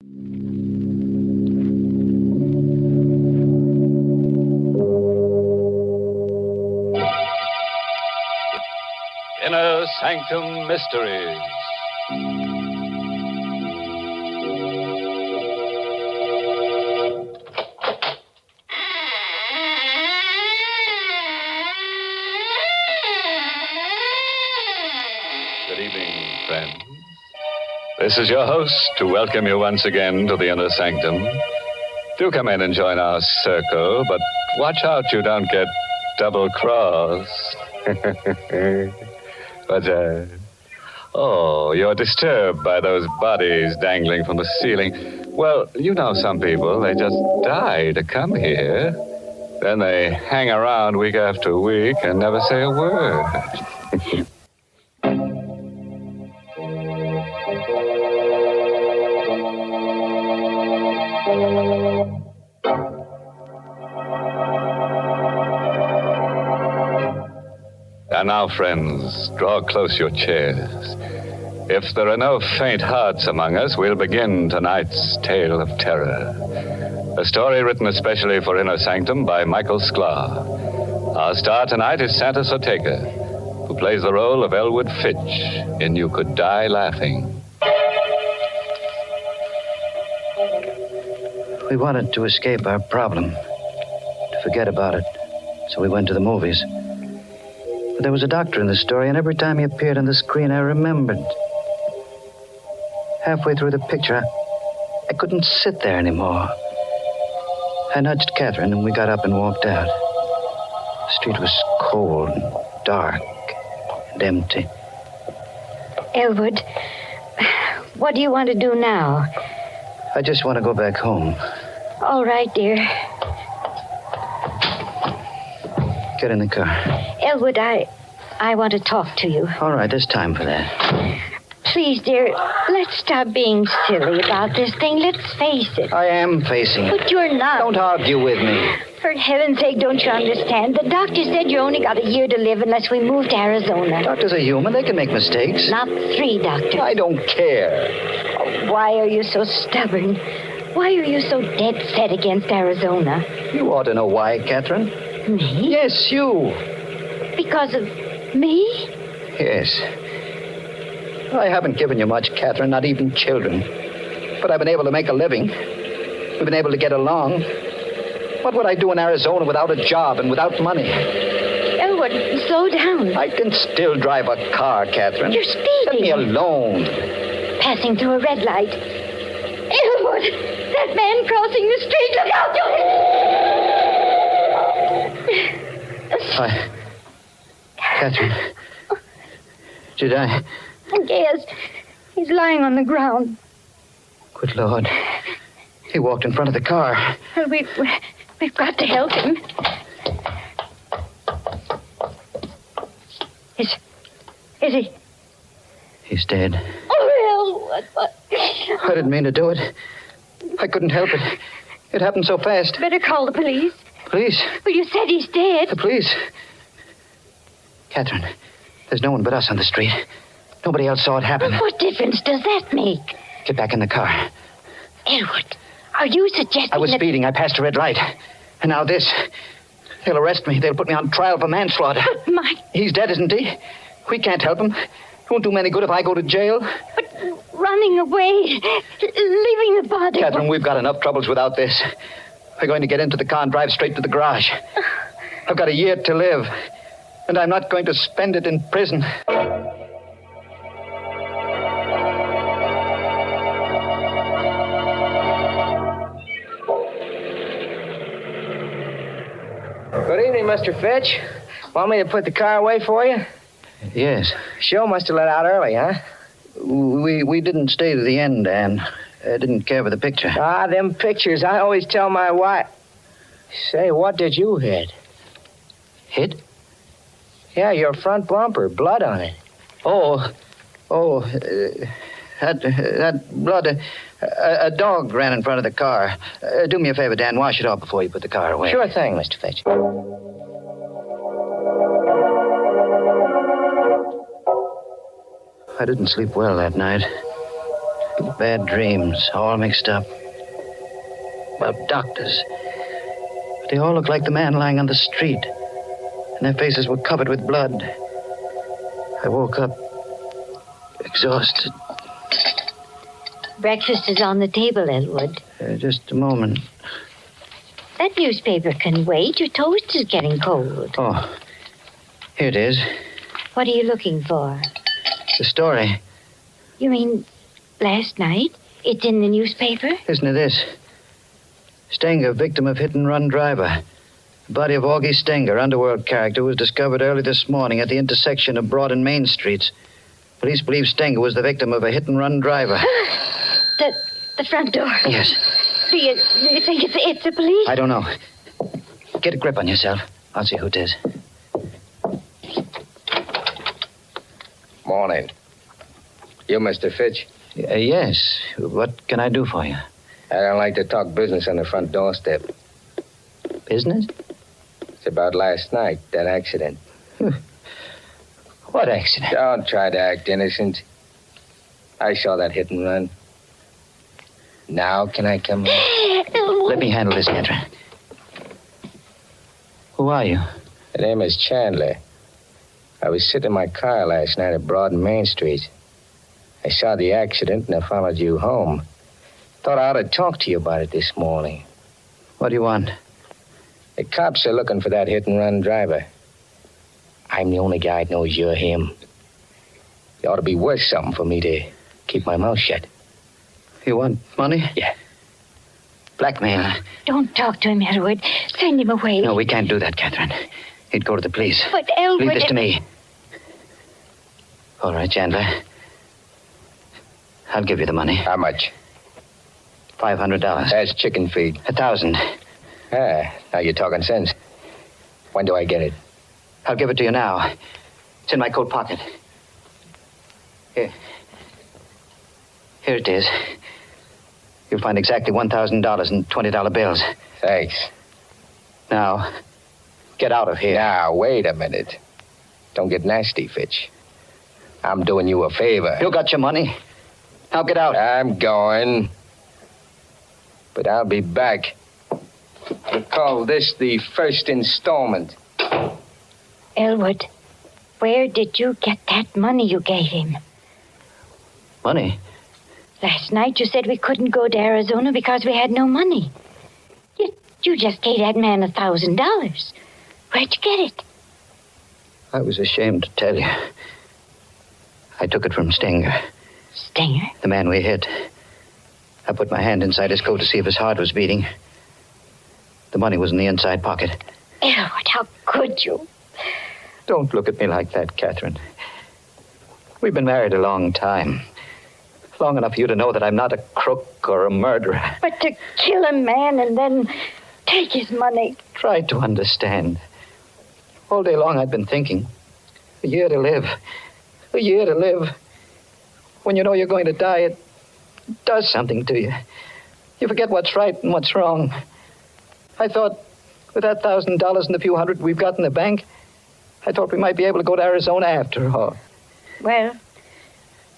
Inner Sanctum Mysteries. Good evening, friends. This is your host to welcome you once again to the Inner Sanctum. Do come in and join our circle, but watch out you don't get double-crossed. But, you're disturbed by those bodies dangling from the ceiling. Well, you know some people, they just die to come here. Then they hang around week after week and never say a word. And now, friends, draw close your chairs. If there are no faint hearts among us, we'll begin tonight's tale of terror. A story written especially for Inner Sanctum by Michael Sklar. Our star tonight is Santa Sotega, who plays the role of Elwood Fitch in You Could Die Laughing. We wanted to escape our problem, to forget about it, so we went to the movies. But there was a doctor in the story, and every time he appeared on the screen, I remembered. Halfway through the picture, I couldn't sit there anymore. I nudged Catherine, and we got up and walked out. The street was cold and dark and empty. Elwood, what do you want to do now? I just want to go back home. All right, dear. Get in the car. Elwood, I want to talk to you. All right, there's time for that. Please, dear, let's stop being silly about this thing. Let's face it. I am facing it. But you're not. Don't argue with me. For heaven's sake, don't you understand? The doctor said you only got a year to live unless we move to Arizona. Doctors are human. They can make mistakes. Not 3, Doctor. I don't care. Oh, why are you so stubborn? Why are you so dead set against Arizona? You ought to know why, Catherine. Me? Yes, you. Because of me? Yes. I haven't given you much, Catherine, not even children. But I've been able to make a living. We've been able to get along. What would I do in Arizona without a job and without money? Elwood, slow down. I can still drive a car, Catherine. You're speeding. Let me alone. Passing through a red light. Elwood, that man crossing the street. Look out! Catherine. Did I? Yes. He's lying on the ground. Good Lord. He walked in front of the car. Well, we've got to help him. Is he? He's dead. Oh, what? I didn't mean to do it. I couldn't help it. It happened so fast. Better call the police. Police? Well, you said he's dead. The police? Catherine, there's no one but us on the street. Nobody else saw it happen. Well, what difference does that make? Get back in the car. Elwood, are you suggesting I was speeding. I passed a red light. And now this. They'll arrest me. They'll put me on trial for manslaughter. But my... He's dead, isn't he? We can't help him. It won't do me any good if I go to jail. But running away, leaving the body... Catherine, we've got enough troubles without this. We're going to get into the car and drive straight to the garage. I've got a year to live. And I'm not going to spend it in prison. Good evening, Mr. Fitch. Want me to put the car away for you? Yes. Show must have let out early, huh? We didn't stay to the end, Anne. I didn't care for the picture. Ah, them pictures. I always tell my wife. Say, what did you hit? Hit? Yeah, your front bumper. Blood on it. That blood. A dog ran in front of the car. Do me a favor, Dan. Wash it off before you put the car away. Sure thing, Mr. Fitch. I didn't sleep well that night. Bad dreams, all mixed up. About doctors. But they all looked like the man lying on the street. And their faces were covered with blood. I woke up exhausted. Breakfast is on the table, Elwood. Just a moment. That newspaper can wait. Your toast is getting cold. Oh, here it is. What are you looking for? The story. You mean last night? It's in the newspaper? Listen to this. Stenger, victim of hit-and-run driver. The body of Augie Stenger, underworld character, was discovered early this morning at the intersection of Broad and Main Streets. Police believe Stenger was the victim of a hit-and-run driver. The front door. Yes. Do you think it's the police? I don't know. Get a grip on yourself. I'll see who it is. Morning. You, Mr. Fitch? Yes. What can I do for you? I don't like to talk business on the front doorstep. Business? It's about last night, that accident. What accident? Don't try to act innocent. I saw that hit and run. Now can I come in? Let me handle this, Catherine. Who are you? The name is Chandler. I was sitting in my car last night at Broad and Main Street. I saw the accident and I followed you home. Thought I ought to talk to you about it this morning. What do you want? The cops are looking for that hit-and-run driver. I'm the only guy that knows you're him. It ought to be worth something for me to keep my mouth shut. You want money? Yeah. Blackmail. Don't talk to him, Elwood. Send him away. No, we can't do that, Catherine. He'd go to the police. But Elwood... Leave this to me. All right, Chandler. I'll give you the money. How much? $500. That's chicken feed. 1,000. Ah, now you're talking sense. When do I get it? I'll give it to you now. It's in my coat pocket. Here. Here it is. You'll find exactly $1,000 in $20 bills. Thanks. Now, get out of here. Now, wait a minute. Don't get nasty, Fitch. I'm doing you a favor. You got your money. Now get out. I'm going. But I'll be back. We'll call this the first installment. Elwood, where did you get that money you gave him? Money? Last night you said we couldn't go to Arizona because we had no money. You just gave that man $1,000. Where'd you get it? I was ashamed to tell you. I took it from Stenger. Stenger? The man we hit. I put my hand inside his coat to see if his heart was beating. The money was in the inside pocket. Elwood, how could you? Don't look at me like that, Catherine. We've been married a long time. Long enough for you to know that I'm not a crook or a murderer. But to kill a man and then take his money. Try to understand. All day long I've been thinking. A year to live. A year to live. When you know you're going to die, it does something to you. You forget what's right and what's wrong. I thought, with that $1,000 and the few hundred we've got in the bank, I thought we might be able to go to Arizona after all. Well,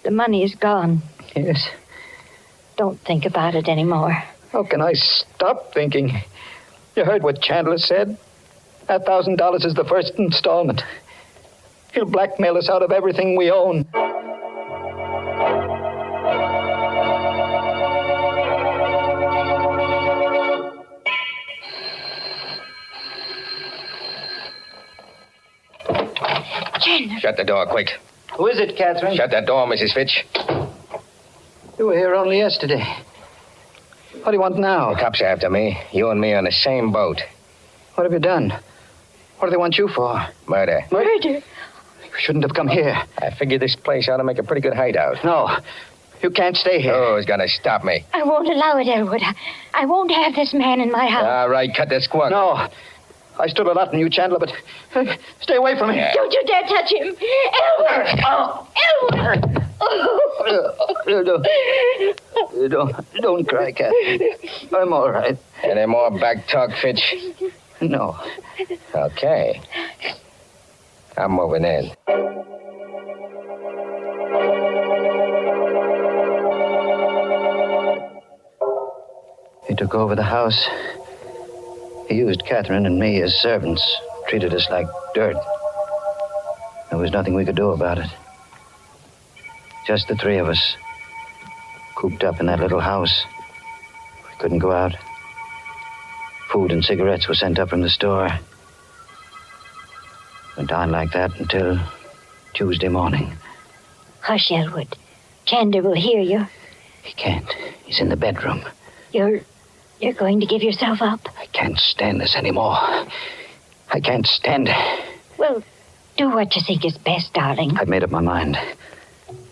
the money is gone. Yes. Don't think about it anymore. How can I stop thinking? You heard what Chandler said? That $1,000 is the first installment. He'll blackmail us out of everything we own. Chandler. Shut the door, quick. Who is it, Catherine? Shut that door, Mrs. Fitch. You were here only yesterday. What do you want now? The cops are after me. You and me on the same boat. What have you done? What do they want you for? Murder. Murder? You shouldn't have come here. I figured this place ought to make a pretty good hideout. No. You can't stay here. Who's gonna stop me? I won't allow it, Elwood. I won't have this man in my house. All right, cut that squawk. No. I stood a lot from you, Chandler, but stay away from me. Yeah. Don't you dare touch him. Elwood! Elwood! Don't cry, Catherine. I'm all right. Any more back talk, Fitch? No. Okay. I'm moving in. took over the house. He used Catherine and me as servants, treated us like dirt. There was nothing we could do about it. Just the three of us, cooped up in that little house. We couldn't go out. Food and cigarettes were sent up from the store. Went on like that until Tuesday morning. Hush, Elwood. Chandler will hear you. He can't. He's in the bedroom. You're going to give yourself up? I can't stand this anymore. I can't stand it. Well, do what you think is best, darling. I've made up my mind.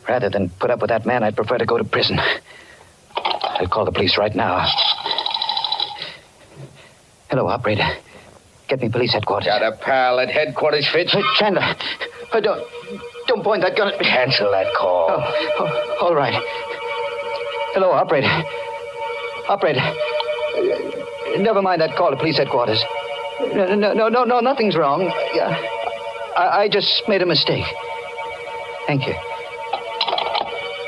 Rather than put up with that man, I'd prefer to go to prison. I'll call the police right now. Hello, operator. Get me police headquarters. Got a pal at headquarters, Fitch? Chandler, don't point that gun at me. Cancel that call. Oh, all right. Hello, operator. Operator. Never mind that call to police headquarters. No, nothing's wrong. I just made a mistake. Thank you.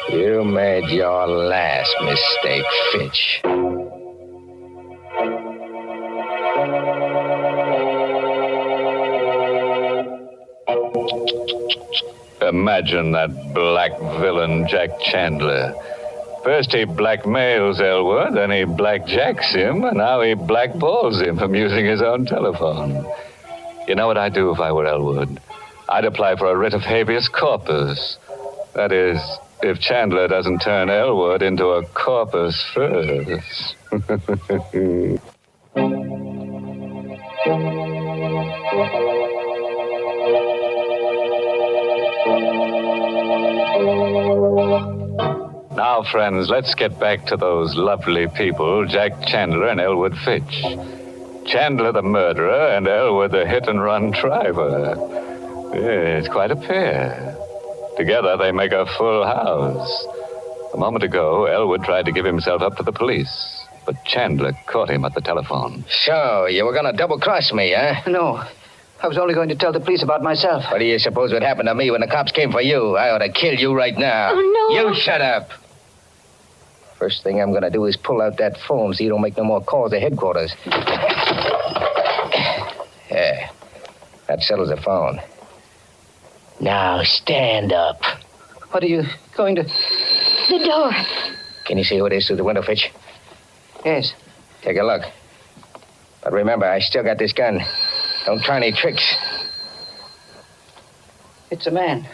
You made your last mistake, Fitch. Imagine that black villain, Jack Chandler. First he blackmails Elwood, then he blackjacks him, and now he blackballs him from using his own telephone. You know what I'd do if I were Elwood? I'd apply for a writ of habeas corpus. That is, if Chandler doesn't turn Elwood into a corpus first. Now, friends, let's get back to those lovely people, Jack Chandler and Elwood Fitch. Chandler the murderer and Elwood the hit-and-run driver. Yeah, it's quite a pair. Together they make a full house. A moment ago, Elwood tried to give himself up to the police, but Chandler caught him at the telephone. So, you were gonna double-cross me, huh? No, I was only going to tell the police about myself. What do you suppose would happen to me when the cops came for you? I ought to kill you right now. Oh, no. You shut up. First thing I'm gonna do is pull out that phone so you don't make no more calls to headquarters. Yeah, that settles the phone. Now stand up. What are you going to... The door. Can you see who it is through the window, Fitch? Yes. Take a look. But remember, I still got this gun. Don't try any tricks. It's a man.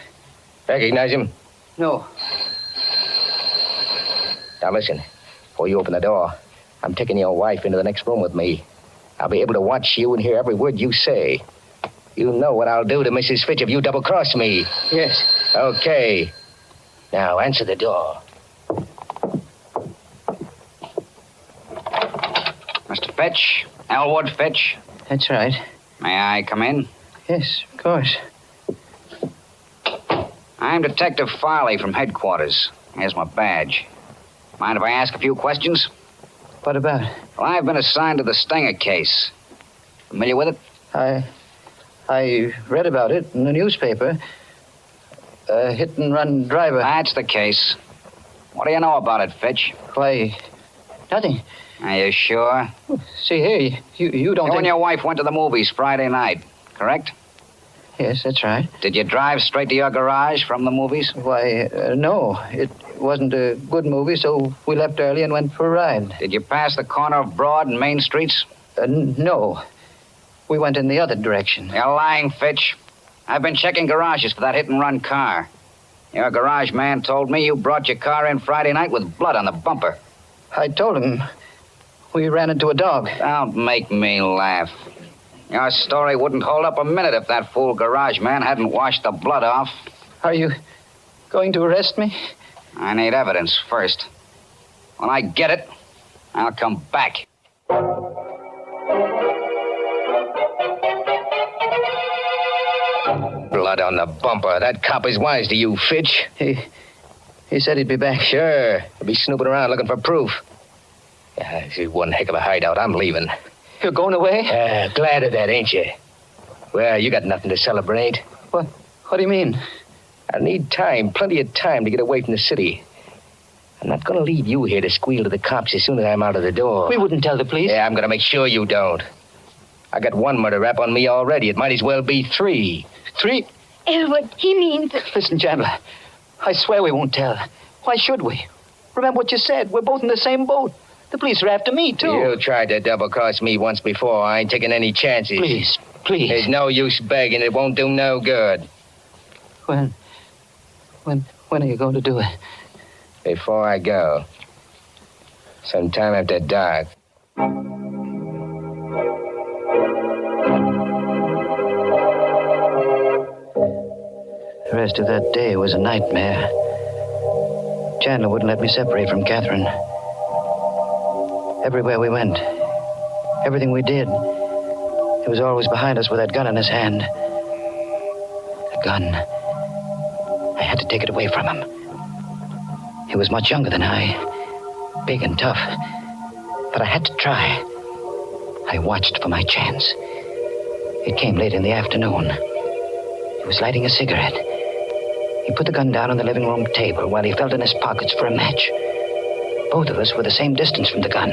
Recognize him? No. Now listen, before you open the door, I'm taking your wife into the next room with me. I'll be able to watch you and hear every word you say. You know what I'll do to Mrs. Fitch if you double-cross me. Yes. Okay. Now answer the door. Mr. Fitch, Elwood Fitch. That's right. May I come in? Yes, of course. I'm Detective Farley from headquarters. Here's my badge. Mind if I ask a few questions? What about? Well, I've been assigned to the Stenger case. Familiar with it? I read about it in the newspaper. A hit-and-run driver. That's the case. What do you know about it, Fitch? Why, nothing. Are you sure? See here, you don't You think... and your wife went to the movies Friday night, correct? Yes, that's right. Did you drive straight to your garage from the movies? Why, no. It wasn't a good movie, so we left early and went for a ride. Did you pass the corner of Broad and Main Streets? No. We went in the other direction. You're lying, Fitch. I've been checking garages for that hit-and-run car. Your garage man told me you brought your car in Friday night with blood on the bumper. I told him we ran into a dog. Don't make me laugh. Your story wouldn't hold up a minute if that fool garage man hadn't washed the blood off. Are you going to arrest me? I need evidence first. When I get it, I'll come back. Blood on the bumper. That cop is wise to you, Fitch. He said he'd be back. Sure. He'll be snooping around looking for proof. Yeah, this is one heck of a hideout. I'm leaving. You're going away? Glad of that, ain't you? Well, you got nothing to celebrate. What do you mean? I need time, plenty of time to get away from the city. I'm not going to leave you here to squeal to the cops as soon as I'm out of the door. We wouldn't tell the police. Yeah, I'm going to make sure you don't. I got one murder rap on me already. It might as well be 3. 3? Elwood, he means... Listen, Chandler, I swear we won't tell. Why should we? Remember what you said. We're both in the same boat. The police are after me, too. You tried to double-cross me once before. I ain't taking any chances. Please. There's no use begging. It won't do no good. When are you going to do it? Before I go. Sometime after dark. The rest of that day was a nightmare. Chandler wouldn't let me separate from Catherine. Everywhere we went, everything we did, he was always behind us with that gun in his hand. The gun. I had to take it away from him. He was much younger than I, big and tough. But I had to try. I watched for my chance. It came late in the afternoon. He was lighting a cigarette. He put the gun down on the living room table while he felt in his pockets for a match. Both of us were the same distance from the gun.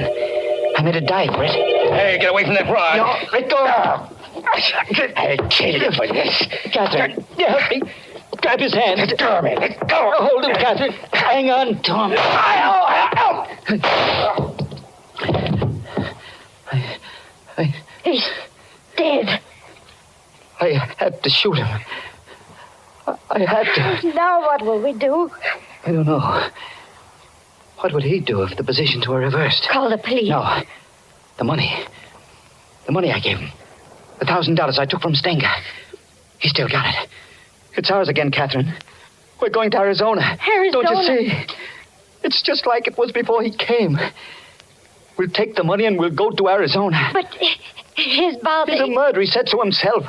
I made a dive for it. Hey, get away from that rod. No, let go. I killed you for this. Catherine, help me. Grab his hand. Let go of me. Let go. Hold him, Catherine. Hang on to him. He's dead. I had to shoot him. I had to. Now what will we do? I don't know. What would he do if the positions were reversed? Call the police. No. The money. The money I gave him. The $1,000 I took from Stenger. He still got it. It's ours again, Catherine. We're going to Arizona. Arizona? Don't you see? It's just like it was before he came. We'll take the money and we'll go to Arizona. But his body... He's a murderer, he said so himself.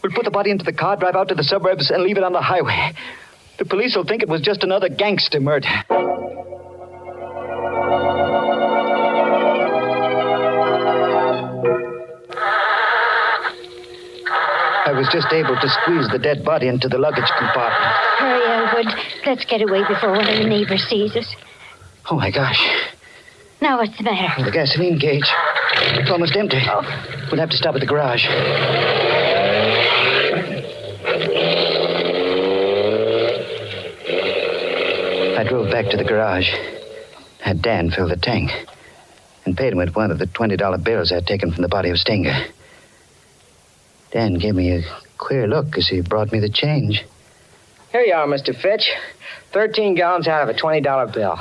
We'll put the body into the car, drive out to the suburbs, and leave it on the highway. The police will think it was just another gangster murder. I was just able to squeeze the dead body into the luggage compartment. Hurry, Elwood. Let's get away before one of the neighbors sees us. Oh, my gosh. Now what's the matter? The gasoline gauge. It's almost empty. We'll have to stop at the garage. I drove back to the garage, had Dan fill the tank, and paid him with one of the $20 bills I'd taken from the body of Stenger. Dan gave me a queer look as he brought me the change. Here you are, Mr. Fitch. 13 gallons out of a $20 bill.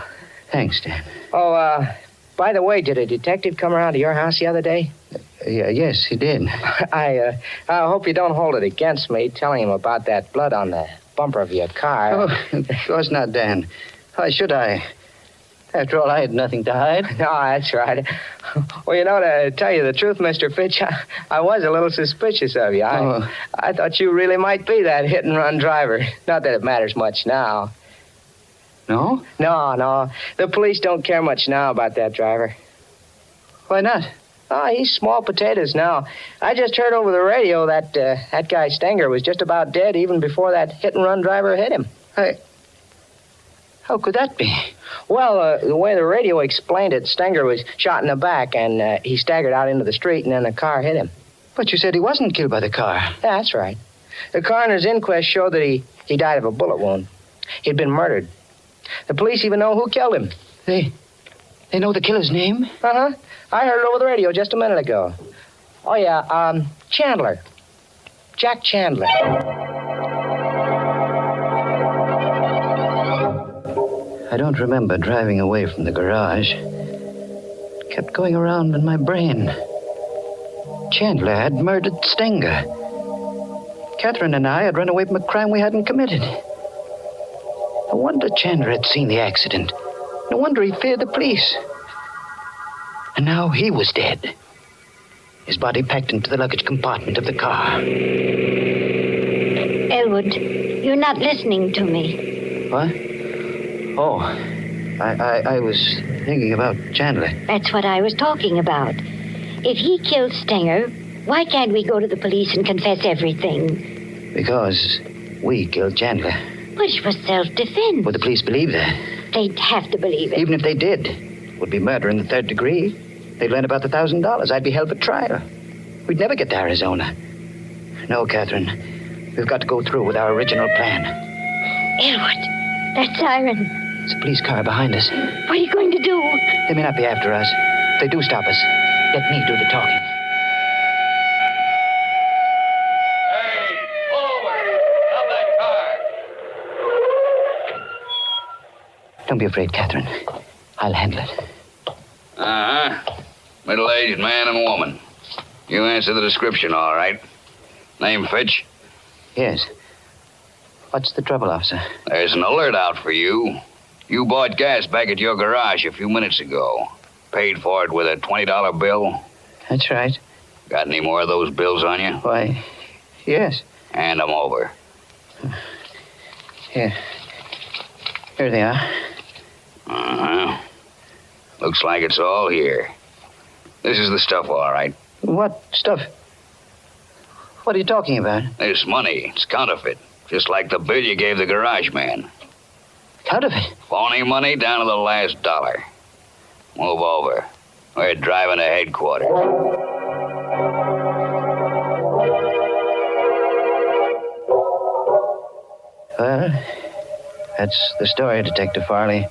Thanks, Dan. Oh, by the way, did a detective come around to your house the other day? Yes, he did. I hope you don't hold it against me telling him about that blood on the bumper of your car. Oh, of course not, Dan. Why should I? After all, I had nothing to hide. No, that's right. Well, you know, to tell you the truth, Mr. Fitch, I was a little suspicious of you. I thought you really might be that hit-and-run driver. Not that it matters much now. No? No. The police don't care much now about that driver. Why not? Oh, he's small potatoes now. I just heard over the radio that that guy Stenger was just about dead even before that hit-and-run driver hit him. How could that be? Well, the way the radio explained it, Stenger was shot in the back, and he staggered out into the street, and then the car hit him. But you said he wasn't killed by the car. Yeah, that's right. The coroner's inquest showed that he died of a bullet wound. He'd been murdered. The police even know who killed him. They know the killer's name? Uh-huh. I heard it over the radio just a minute ago. Oh, yeah, Chandler. Jack Chandler. I don't remember driving away from the garage. It kept going around in my brain. Chandler had murdered Stenger. Catherine and I had run away from a crime we hadn't committed. No wonder Chandler had seen the accident. No wonder he feared the police. And now he was dead. His body packed into the luggage compartment of the car. Elwood, you're not listening to me. What? Oh, I was thinking about Chandler. That's what I was talking about. If he killed Stenger, why can't we go to the police and confess everything? Because we killed Chandler. But it was self-defense. Would the police believe that? They'd have to believe it. Even if they did, it would be murder in the third degree. They'd learn about the $1,000. I'd be held for trial. We'd never get to Arizona. No, Catherine. We've got to go through with our original plan. Elwood, that siren. It's a police car behind us. What are you going to do? They may not be after us. If they do stop us, let me do the talking. Hey, forward! Stop that car! Don't be afraid, Catherine. I'll handle it. Uh-huh. Middle-aged man and woman. You answer the description, all right. Name Fitch? Yes. What's the trouble, officer? There's an alert out for you. You bought gas back at your garage a few minutes ago. Paid for it with a $20 bill. That's right. Got any more of those bills on you? Why, yes. Hand them over. Here. Here they are. Uh-huh. Looks like it's all here. This is the stuff, all right. What stuff? What are you talking about? This money, it's counterfeit. Just like the bill you gave the garage man. Counterfeit? Phony money down to the last dollar. Move over. We're driving to headquarters. Well, that's the story, Detective Farley.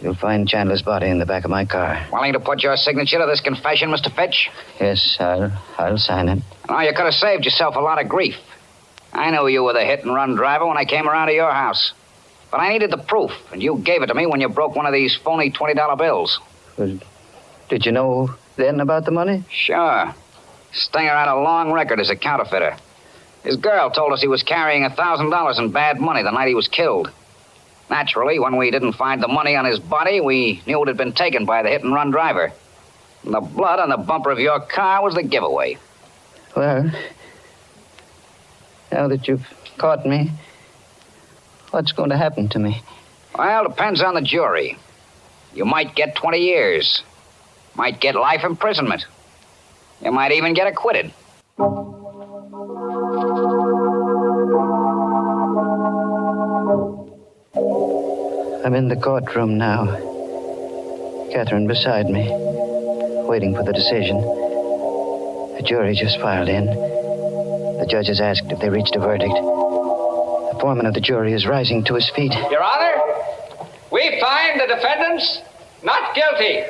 You'll find Chandler's body in the back of my car. Willing to put your signature to this confession, Mr. Fitch? Yes, I'll sign it. Oh, you could have saved yourself a lot of grief. I knew you were the hit-and-run driver when I came around to your house. But I needed the proof, and you gave it to me when you broke one of these phony $20 bills. Well, did you know then about the money? Sure. Stinger had a long record as a counterfeiter. His girl told us he was carrying $1,000 in bad money the night he was killed. Naturally, when we didn't find the money on his body, we knew it had been taken by the hit-and-run driver. And the blood on the bumper of your car was the giveaway. Well, now that you've caught me, what's going to happen to me? Well, depends on the jury. You might get 20 years. Might get life imprisonment. You might even get acquitted. I'm in the courtroom now. Catherine beside me, waiting for the decision. The jury just filed in. The judge has asked if they reached a verdict. The foreman of the jury is rising to his feet. Your Honor, we find the defendants not guilty.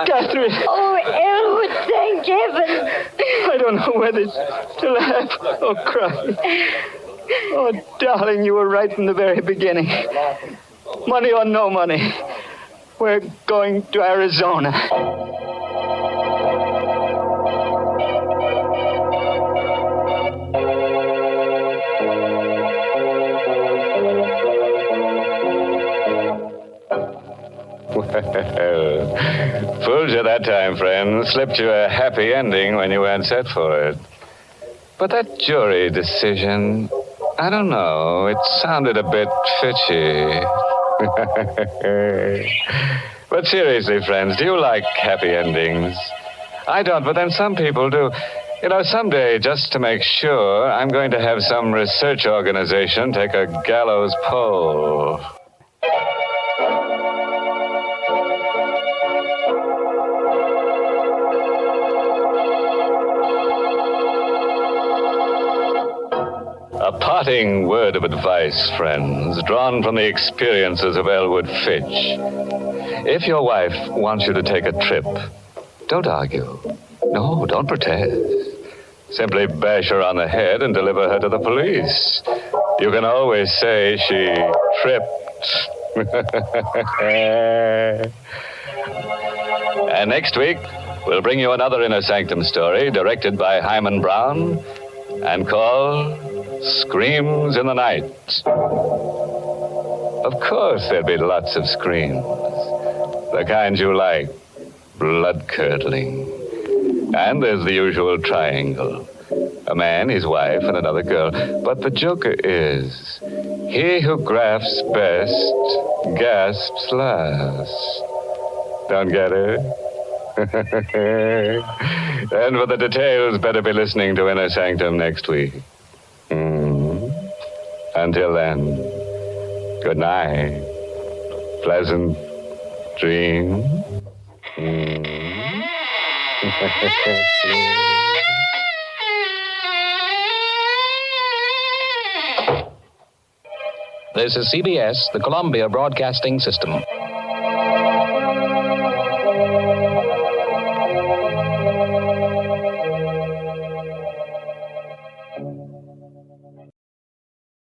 Catherine. Oh, Elwood, thank heaven. I don't know whether to laugh or cry. Oh, darling, you were right from the very beginning. Money or no money, we're going to Arizona. Well, fooled you that time, friend. Slipped you a happy ending when you weren't set for it. But that jury decision, I don't know. It sounded a bit fishy. But seriously, friends, do you like happy endings? I don't, but then some people do. You know, someday, just to make sure, I'm going to have some research organization take a gallows poll. A parting word of advice, friends, drawn from the experiences of Elwood Fitch. If your wife wants you to take a trip, don't argue. No, don't protest. Simply bash her on the head and deliver her to the police. You can always say she tripped. And next week, we'll bring you another Inner Sanctum story directed by Hyman Brown and called Screams in the Night. Of course, there'll be lots of screams. The kind you like. Blood-curdling. And there's the usual triangle. A man, his wife, and another girl. But the joker is, he who grasps best, gasps last. Don't get it? And for the details, better be listening to Inner Sanctum next week. Until then, good night. Pleasant dreams. This is CBS, the Columbia Broadcasting System.